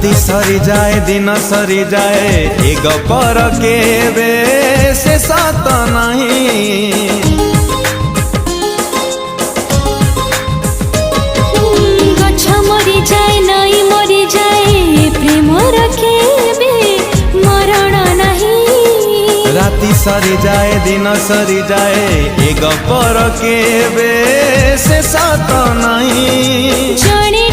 राति सरी जाए दिन सरी जाए ए गपर केबे से सात नहीं। गछ मरी जाए नहीं मरी जाए प्रेम रखेबे मरण नहीं। राति सरी जाए दिन सरी जाए ए गपर केबे से सात नहीं। जड़े